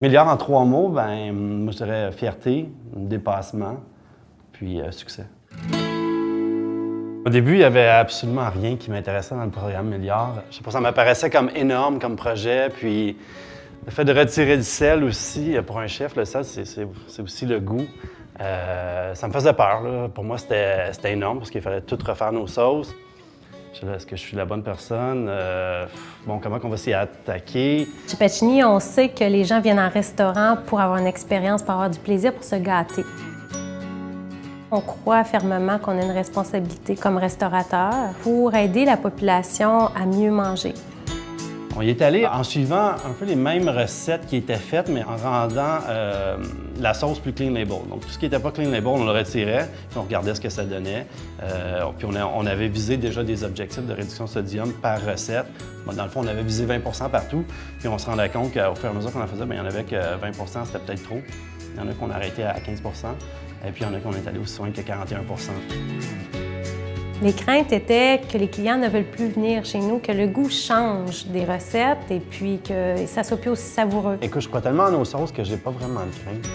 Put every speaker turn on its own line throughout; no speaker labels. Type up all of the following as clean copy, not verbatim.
Milliard en 3 mots, ben, moi je dirais fierté, dépassement, puis succès. Au début, il n'y avait absolument rien qui m'intéressait dans le programme Milliard. Je sais pas, ça m'apparaissait comme énorme comme projet, puis le fait de retirer le sel aussi, pour un chef, le sel, c'est aussi le goût. Ça me faisait peur, là. Pour moi, c'était énorme parce qu'il fallait tout refaire nos sauces. Est-ce que je suis la bonne personne? Bon, comment on va s'y attaquer?
Chez Pacini, on sait que les gens viennent en restaurant pour avoir une expérience, pour avoir du plaisir, pour se gâter. On croit fermement qu'on a une responsabilité comme restaurateur pour aider la population à mieux manger.
On y est allé en suivant un peu les mêmes recettes qui étaient faites, mais en rendant la sauce plus clean label. Donc, tout ce qui n'était pas clean label, on le retirait, puis on regardait ce que ça donnait. Puis on avait visé déjà des objectifs de réduction de sodium par recette. Bon, dans le fond, on avait visé 20 partout, puis on se rendait compte qu'au fur et à mesure qu'on en faisait, bien, il y en avait que 20 c'était peut-être trop. Il y en a qu'on arrêtait à 15 et puis il y en a qu'on est allé aussi loin que 41
Les craintes étaient que les clients ne veulent plus venir chez nous, que le goût change des recettes et puis que ça soit plus aussi savoureux.
Écoute, je crois tellement à nos sauces que j'ai pas vraiment de crainte.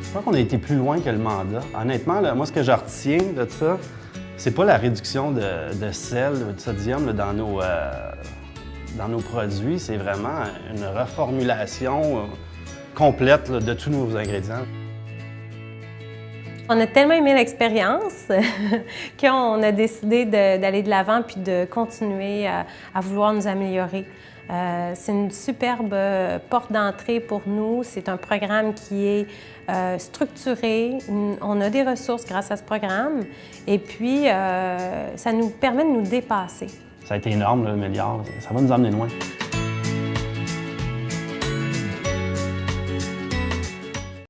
Je crois qu'on a été plus loin que le mandat. Honnêtement, là, moi, ce que je retiens de ça, c'est pas la réduction de sel, de sodium là, dans nos produits, c'est vraiment une reformulation complète là, de tous nos ingrédients.
On a tellement aimé l'expérience qu'on a décidé d'aller de l'avant puis de continuer à vouloir nous améliorer. C'est une superbe porte d'entrée pour nous. C'est un programme qui est structuré. On a des ressources grâce à ce programme et puis ça nous permet de nous dépasser.
Ça a été énorme, le Milliard. Ça va nous emmener loin.